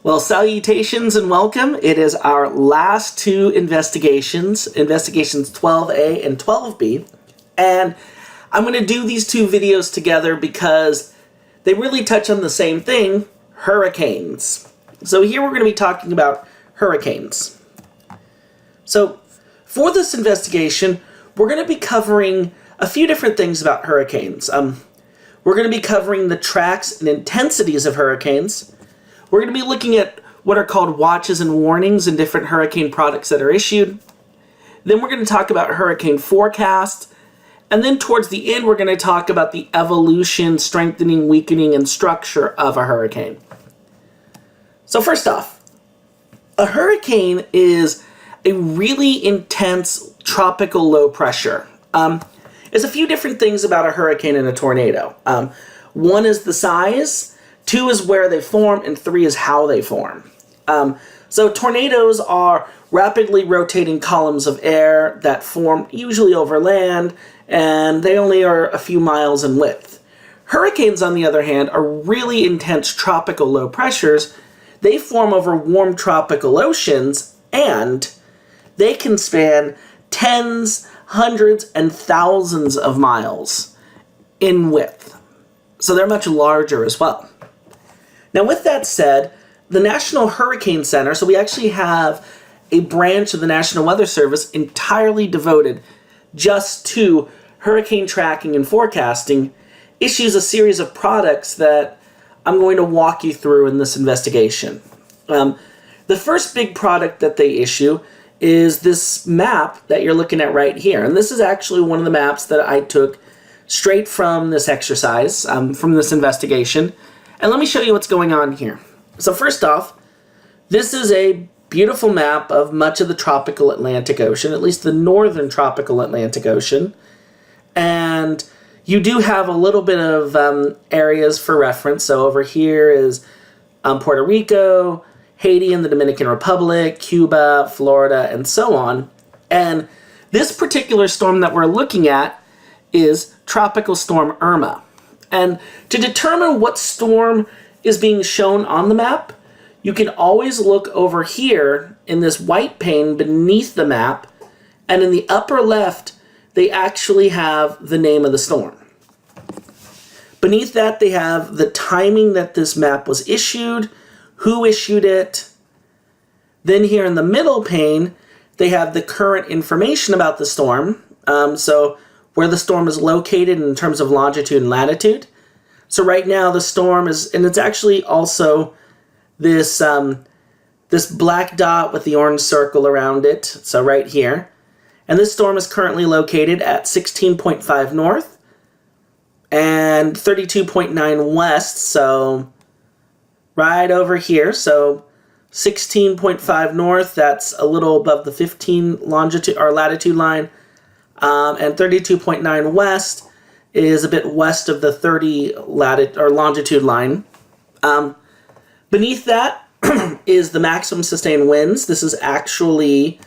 Well, salutations and welcome. It is our last two investigations 12A and 12B. And I'm going to do these two videos together because they really touch on the same thing, hurricanes. So here we're going to be talking about hurricanes. So for this investigation, we're going to be covering a few different things about hurricanes. We're going to be covering the tracks and intensities of hurricanes. We're going to be looking at what are called watches and warnings and different hurricane products that are issued. Then we're going to talk about hurricane forecast. And then towards the end, we're going to talk about the evolution, strengthening, weakening, and structure of a hurricane. So first off, a hurricane is a really intense tropical low pressure. There's a few different things about a hurricane and a tornado. One is the size. 2 is where they form, and 3 is how they form. So tornadoes are rapidly rotating columns of air that form usually over land, and they only are a few miles in width. Hurricanes, on the other hand, are really intense tropical low pressures. They form over warm tropical oceans, and they can span tens, hundreds, and thousands of miles in width. So they're much larger as well. Now, with that said, the National Hurricane Center, so we actually have a branch of the National Weather Service entirely devoted just to hurricane tracking and forecasting, issues a series of products that I'm going to walk you through in this investigation. The first big product that they issue is this map that you're looking at right here. And this is actually one of the maps that I took straight from this exercise, from this investigation. And let me show you what's going on here. So first off, this is a beautiful map of much of the tropical Atlantic Ocean, at least the northern tropical Atlantic Ocean. And you do have a little bit of areas for reference. So over here is Puerto Rico, Haiti and the Dominican Republic, Cuba, Florida, and so on. And this particular storm that we're looking at is Tropical Storm Irma. And to determine what storm is being shown on the map, you can always look over here in this white pane beneath the map, and in the upper left, they actually have the name of the storm. Beneath that, they have the timing that this map was issued, who issued it. Then here in the middle pane, they have the current information about the storm. So where the storm is located in terms of longitude and latitude. So right now the storm is, and it's actually also this, this black dot with the orange circle around it, so right here. And this storm is currently located at 16.5 north and 32.9 west, so right over here. So 16.5 north, that's a little above the 15 longitude or latitude line. And 32.9 west is a bit west of the 30 latitude or longitude line. Beneath that is the maximum sustained winds. This is actually,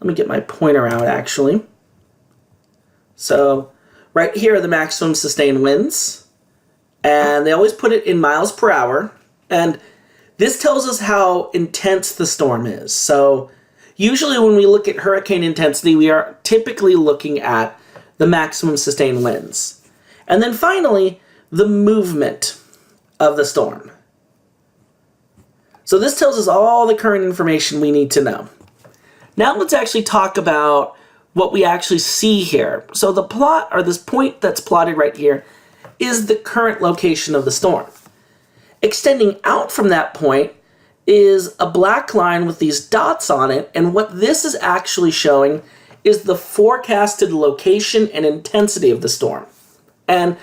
let me get my pointer out actually. So right here are the maximum sustained winds. And they always put it in miles per hour. And this tells us how intense the storm is. So usually when we look at hurricane intensity, we are typically looking at the maximum sustained winds. And then finally, the movement of the storm. So this tells us all the current information we need to know. Now let's actually talk about what we actually see here. So the plot, or this point that's plotted right here, is the current location of the storm. Extending out from that point is a black line with these dots on it, and what this is actually showing is the forecasted location and intensity of the storm. And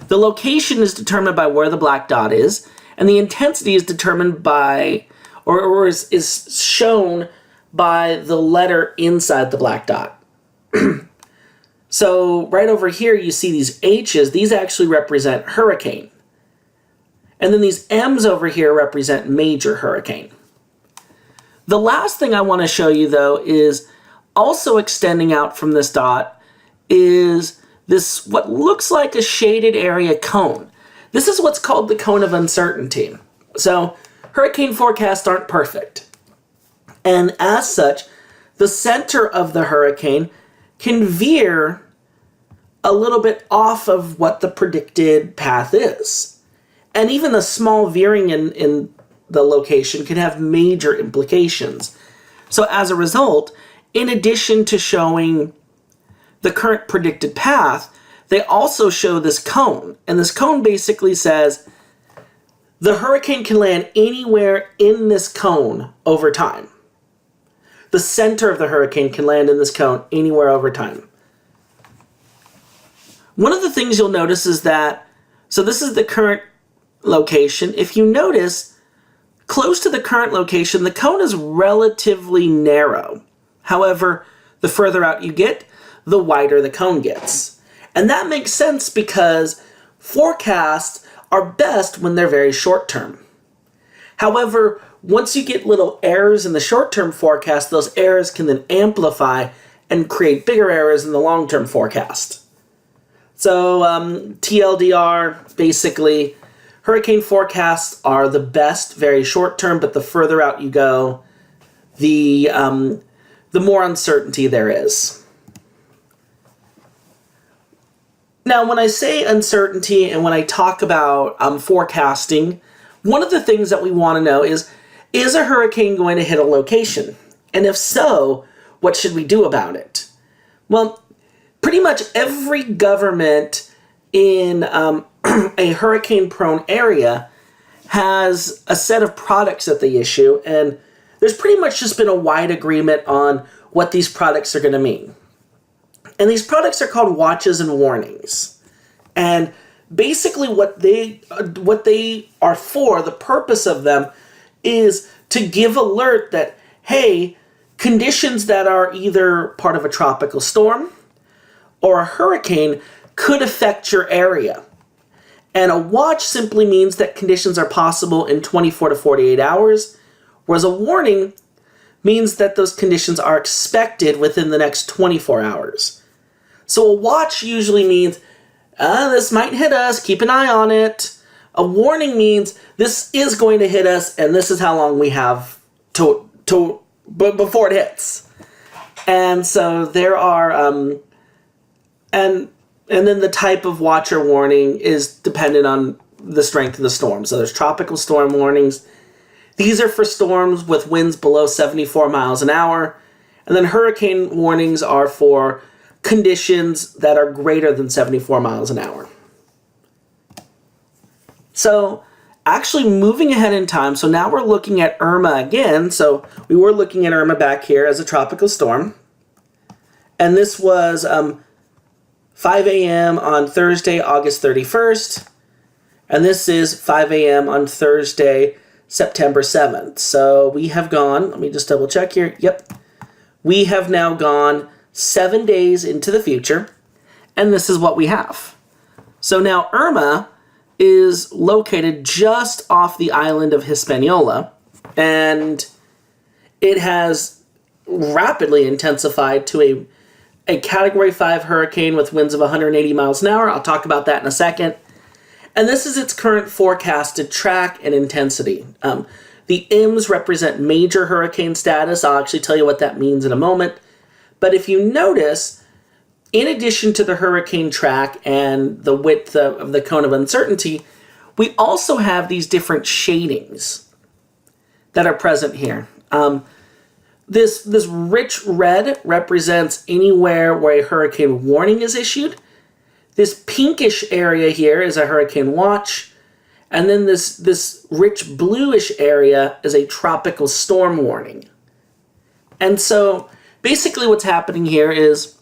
the location is determined by where the black dot is, and the intensity is determined by, or is shown by the letter inside the black dot. So right over here you see these H's, these actually represent hurricane. And then these M's over here represent major hurricane. The last thing I want to show you, though, is also extending out from this dot is this, what looks like a shaded area cone. This is what's called the cone of uncertainty. So hurricane forecasts aren't perfect. And as such, the center of the hurricane can veer a little bit off of what the predicted path is. And even a small veering in the location can have major implications. So as a result, in addition to showing the current predicted path, they also show this cone. And this cone basically says the hurricane can land anywhere in this cone over time. The center of the hurricane can land in this cone anywhere over time. One of the things you'll notice is that, so this is the current location. If you notice, close to the current location, the cone is relatively narrow. However, the further out you get, the wider the cone gets. And that makes sense because forecasts are best when they're very short term. However, once you get little errors in the short-term forecast, those errors can then amplify and create bigger errors in the long-term forecast. So TLDR, basically, hurricane forecasts are the best very short-term, but the further out you go, the more uncertainty there is. Now, when I say uncertainty and when I talk about forecasting, one of the things that we want to know is a hurricane going to hit a location? And if so, what should we do about it? Well, pretty much every government in a hurricane-prone area has a set of products that they issue, and there's pretty much just been a wide agreement on what these products are going to mean. And these products are called watches and warnings. And basically what they are for, the purpose of them, is to give alert that, hey, conditions that are either part of a tropical storm or a hurricane could affect your area. And a watch simply means that conditions are possible in 24 to 48 hours, whereas a warning means that those conditions are expected within the next 24 hours. So a watch usually means, this might hit us, keep an eye on it. A warning means this is going to hit us, and this is how long we have before it hits. And so there are, and then the type of watch or warning is dependent on the strength of the storm. So there's tropical storm warnings. These are for storms with winds below 74 miles an hour. And then hurricane warnings are for conditions that are greater than 74 miles an hour. So actually moving ahead in time, so now we're looking at Irma again. So we were looking at Irma back here as a tropical storm. And this was 5 a.m. on Thursday, August 31st. And this is 5 a.m. on Thursday, September 7th. So we have gone, let me just double check here. Yep. We have now gone 7 days into the future. And this is what we have. So now Irma is located just off the island of Hispaniola, and it has rapidly intensified to a Category 5 hurricane with winds of 180 miles an hour. I'll talk about that in a second. And this is its current forecasted track and intensity. The M's represent major hurricane status. I'll actually tell you what that means in a moment. But if you notice, in addition to the hurricane track and the width of the cone of uncertainty, we also have these different shadings that are present here. This rich red represents anywhere where a hurricane warning is issued. This pinkish area here is a hurricane watch. And then this rich bluish area is a tropical storm warning. And so basically what's happening here is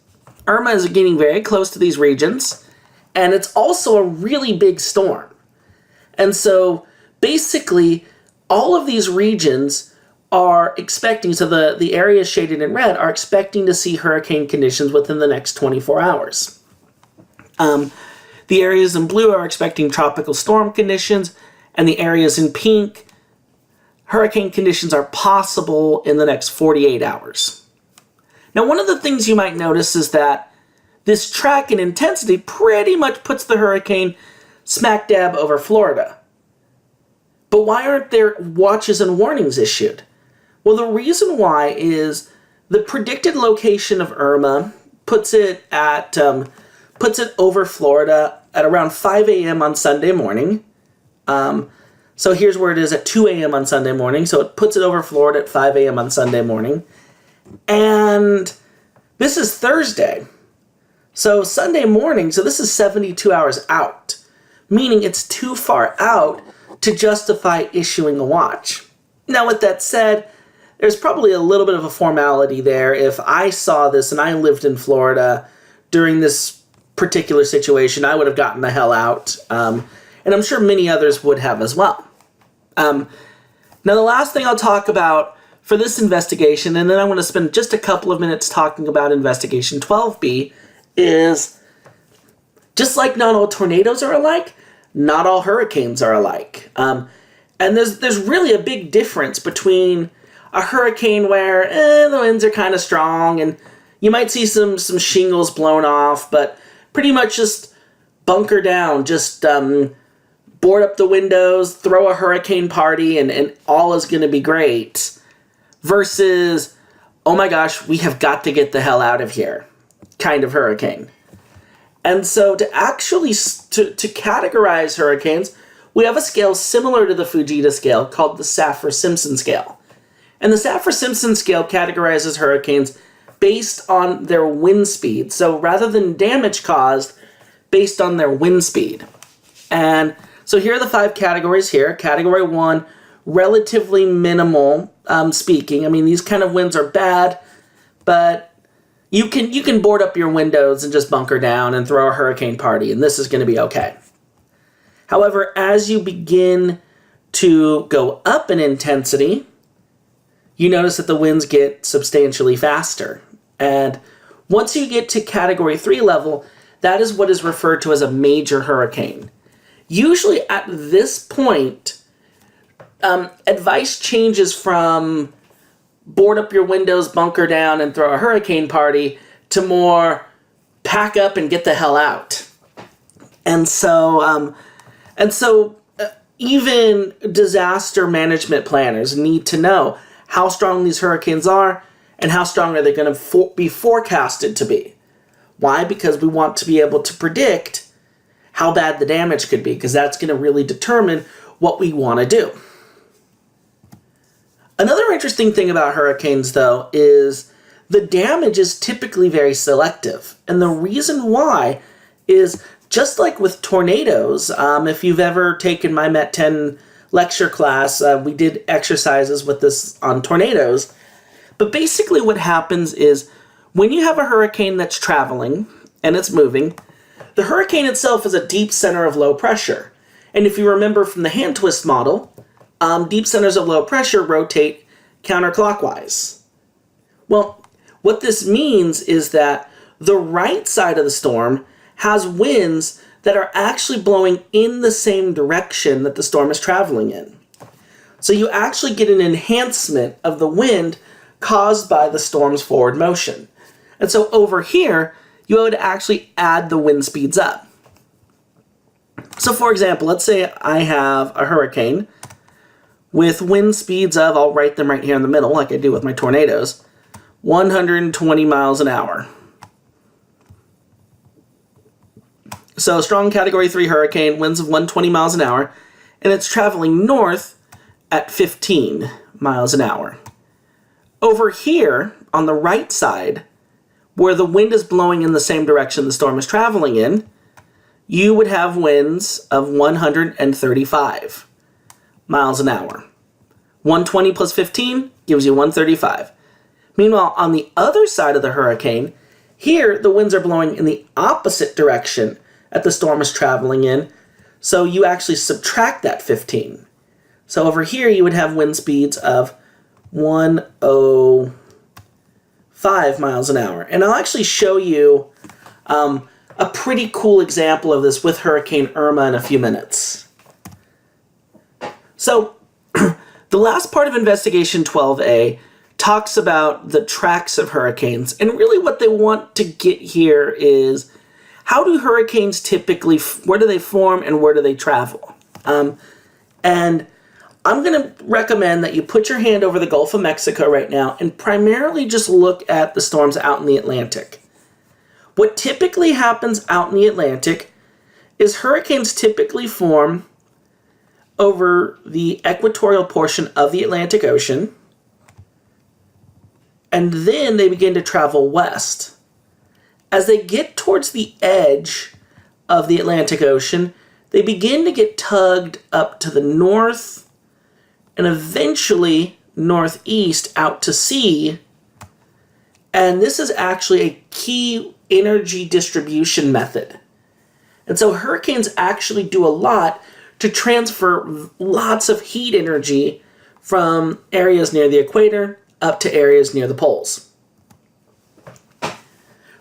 Irma is getting very close to these regions, and it's also a really big storm. And so basically all of these regions are expecting, so the areas shaded in red are expecting to see hurricane conditions within the next 24 hours. The areas in blue are expecting tropical storm conditions, and the areas in pink, hurricane conditions are possible in the next 48 hours. Now, one of the things you might notice is that this track and intensity pretty much puts the hurricane smack dab over Florida. But why aren't there watches and warnings issued? Well, the reason why is the predicted location of Irma puts it over Florida at around 5 a.m. on Sunday morning. So here's where it is at 2 a.m. on Sunday morning. So it puts it over Florida at 5 a.m. on Sunday morning. And this is Thursday. So Sunday morning, so this is 72 hours out, meaning it's too far out to justify issuing a watch. Now, with that said, there's probably a little bit of a formality there. If I saw this and I lived in Florida during this particular situation, I would have gotten the hell out. And I'm sure many others would have as well. Now, the last thing I'll talk about for this investigation, and then I'm going to spend just a couple of minutes talking about Investigation 12B, is just like not all tornadoes are alike, not all hurricanes are alike. And there's really a big difference between a hurricane where the winds are kind of strong and you might see some shingles blown off, but pretty much just bunker down, just board up the windows, throw a hurricane party, and all is going to be great. Versus, oh my gosh, we have got to get the hell out of here kind of hurricane. And so to actually to categorize hurricanes, we have a scale similar to the Fujita scale called the Saffir-Simpson Scale. And the Saffir-Simpson Scale categorizes hurricanes based on their wind speed. So rather than damage caused, based on their wind speed. And so here are the 5 categories here. Category 1, relatively minimal speaking. I mean, these kind of winds are bad, but you can board up your windows and just bunker down and throw a hurricane party, and this is going to be okay. However, as you begin to go up in intensity, you notice that the winds get substantially faster. And once you get to Category 3 level, that is what is referred to as a major hurricane. Usually at this point, advice changes from board up your windows, bunker down, and throw a hurricane party to more pack up and get the hell out. And so even disaster management planners need to know how strong these hurricanes are and how strong are they going to be forecasted to be. Why? Because we want to be able to predict how bad the damage could be, because that's going to really determine what we want to do. Another interesting thing about hurricanes, though, is the damage is typically very selective. And the reason why is just like with tornadoes. If you've ever taken my Met 10 lecture class, we did exercises with this on tornadoes. But basically what happens is when you have a hurricane that's traveling and it's moving, the hurricane itself is a deep center of low pressure. And if you remember from the hand twist model, deep centers of low pressure rotate counterclockwise. Well, what this means is that the right side of the storm has winds that are actually blowing in the same direction that the storm is traveling in. So you actually get an enhancement of the wind caused by the storm's forward motion. And so over here, you would actually add the wind speeds up. So for example, let's say I have a hurricane with wind speeds of, I'll write them right here in the middle like I do with my tornadoes, 120 miles an hour. So strong Category 3 hurricane, winds of 120 miles an hour, and it's traveling north at 15 miles an hour. Over here, on the right side, where the wind is blowing in the same direction the storm is traveling in, you would have winds of 135 miles an hour. 120 plus 15 gives you 135. Meanwhile, on the other side of the hurricane, here the winds are blowing in the opposite direction that the storm is traveling in, so you actually subtract that 15. So over here you would have wind speeds of 105 miles an hour. And I'll actually show you a pretty cool example of this with Hurricane Irma in a few minutes. So the last part of Investigation 12A talks about the tracks of hurricanes. And really what they want to get here is, how do hurricanes typically, where do they form and where do they travel? And I'm going to recommend that you put your hand over the Gulf of Mexico right now and primarily just look at the storms out in the Atlantic. What typically happens out in the Atlantic is hurricanes typically form over the equatorial portion of the Atlantic Ocean, and then they begin to travel west. As they get towards the edge of the Atlantic Ocean, they begin to get tugged up to the north and eventually northeast out to sea. And this is actually a key energy distribution method. And so hurricanes actually do a lot to transfer lots of heat energy from areas near the equator up to areas near the poles.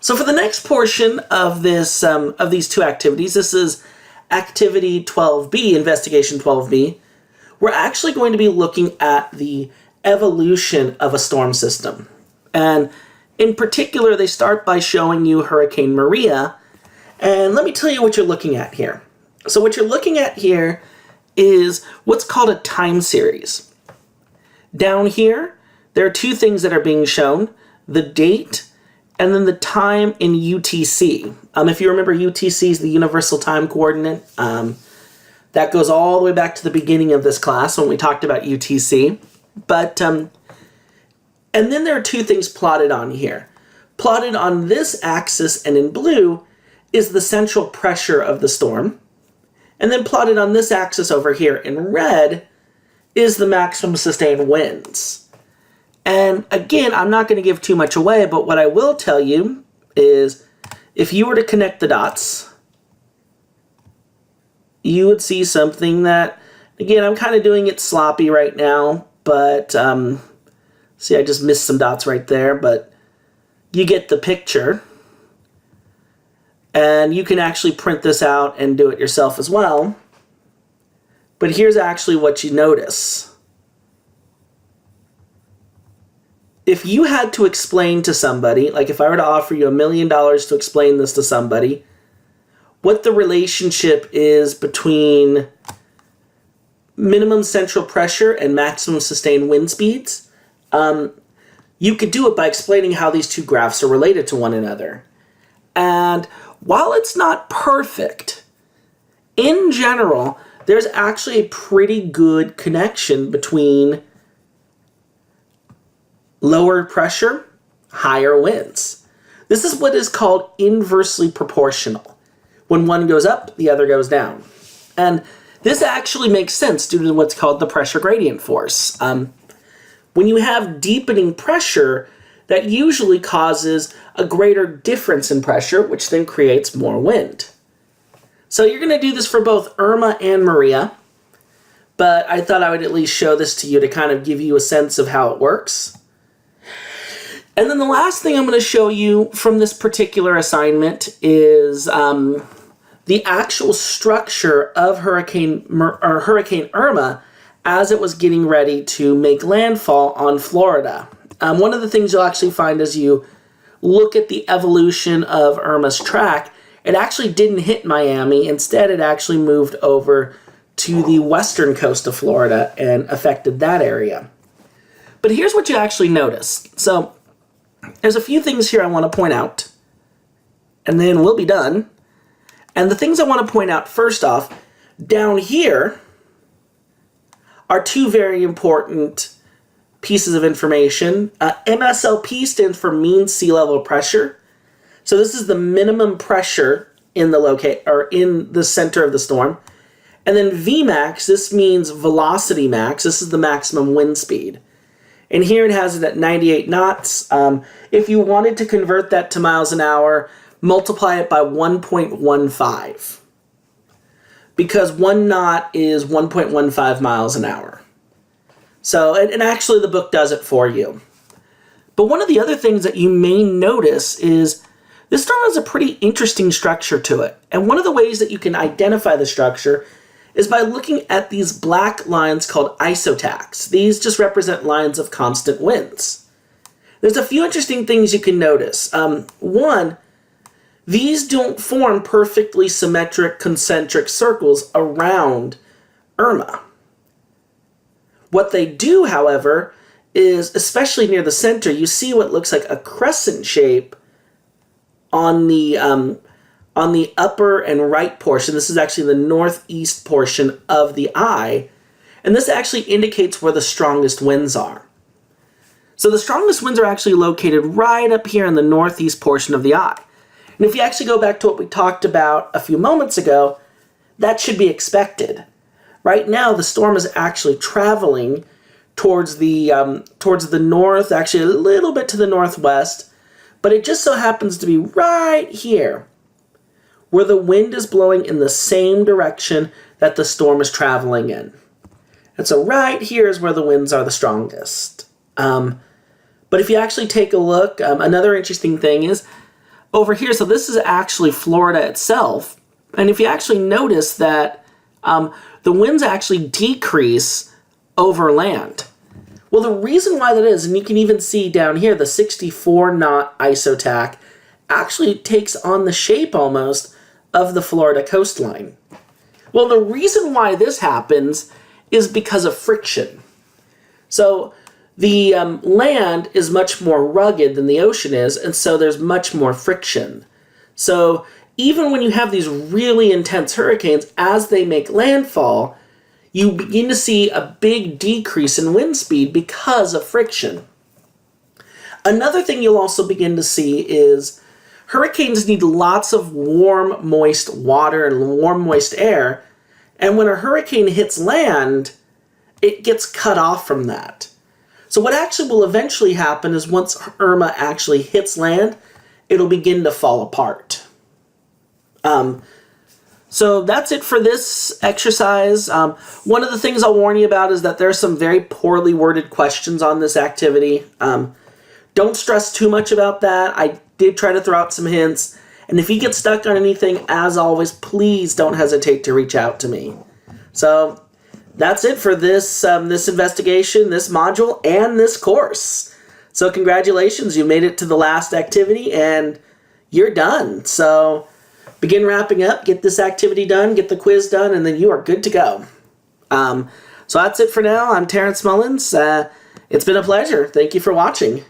So for the next portion of this of these two activities, this is activity 12B, investigation 12B, we're actually going to be looking at the evolution of a storm system. And in particular, they start by showing you Hurricane Maria. And let me tell you what you're looking at here. So what you're looking at here is what's called a time series. Down here, there are two things that are being shown, the date and then the time in UTC. If you remember, UTC is the Universal Time Coordinate. That goes all the way back to the beginning of this class when we talked about UTC. And then there are two things plotted on here. Plotted on this axis and in blue is the central pressure of the storm. And then plotted on this axis over here in red is the maximum sustained winds. And again, I'm not going to give too much away, but what I will tell you is if you were to connect the dots, you would see something that, again, I'm kind of doing it sloppy right now, but see, I just missed some dots right there, but you get the picture. And you can actually print this out and do it yourself as well. But here's actually what you notice. If you had to explain to somebody, like if I were to offer you $1 million to explain this to somebody, what the relationship is between minimum central pressure and maximum sustained wind speeds, you could do it by explaining how these two graphs are related to one another. And while it's not perfect, in general, there's actually a pretty good connection between lower pressure, higher winds. This is what is called inversely proportional. When one goes up, the other goes down. And this actually makes sense due to what's called the pressure gradient force. When you have deepening pressure, that usually causes a greater difference in pressure, which then creates more wind. So you're going to do this for both Irma and Maria, but I thought I would at least show this to you to kind of give you a sense of how it works. And then the last thing I'm going to show you from this particular assignment is the actual structure of Hurricane Irma as it was getting ready to make landfall on Florida. One of the things you'll actually find as you look at the evolution of Irma's track, it actually didn't hit Miami. Instead, it actually moved over to the western coast of Florida and affected that area. But here's what you actually notice. So there's a few things here I want to point out, and then we'll be done. And the things I want to point out first off, down here are two very important pieces of information. MSLP stands for mean sea level pressure. So this is the minimum pressure in the center of the storm. And then Vmax, this means velocity max. This is the maximum wind speed. And here it has it at 98 knots. If you wanted to convert that to miles an hour, multiply it by 1.15. Because 1 knot is 1.15 miles an hour. So, and actually the book does it for you. But one of the other things that you may notice is this storm has a pretty interesting structure to it. And one of the ways that you can identify the structure is by looking at these black lines called isotachs. These just represent lines of constant winds. There's a few interesting things you can notice. One, these don't form perfectly symmetric concentric circles around Irma. What they do, however, is, especially near the center, you see what looks like a crescent shape on the upper and right portion. This is actually the northeast portion of the eye, and this actually indicates where the strongest winds are. So the strongest winds are actually located right up here in the northeast portion of the eye. And if you actually go back to what we talked about a few moments ago, that should be expected. Right now, the storm is actually traveling towards the north, actually a little bit to the northwest, but it just so happens to be right here where the wind is blowing in the same direction that the storm is traveling in. And so right here is where the winds are the strongest. But if you actually take a look, another interesting thing is over here, so this is actually Florida itself, and if you actually notice that the winds actually decrease over land. Well, the reason why that is, and you can even see down here, the 64 knot isotac actually takes on the shape almost of the Florida coastline. Well, the reason why this happens is because of friction. So the land is much more rugged than the ocean is, and so there's much more friction. So even when you have these really intense hurricanes, as they make landfall, you begin to see a big decrease in wind speed because of friction. Another thing you'll also begin to see is hurricanes need lots of warm, moist water and warm, moist air, and when a hurricane hits land, it gets cut off from that. So what actually will eventually happen is once Irma actually hits land, it'll begin to fall apart. So that's it for this exercise. One of the things I'll warn you about is that there are some very poorly worded questions on this activity. Don't stress too much about that. I did try to throw out some hints. And if you get stuck on anything, as always, please don't hesitate to reach out to me. So that's it for this investigation, this module, and this course. So congratulations, you made it to the last activity, and you're done. So begin wrapping up, get this activity done, get the quiz done, and then you are good to go. So that's it for now. I'm Terrence Mullins. It's been a pleasure. Thank you for watching.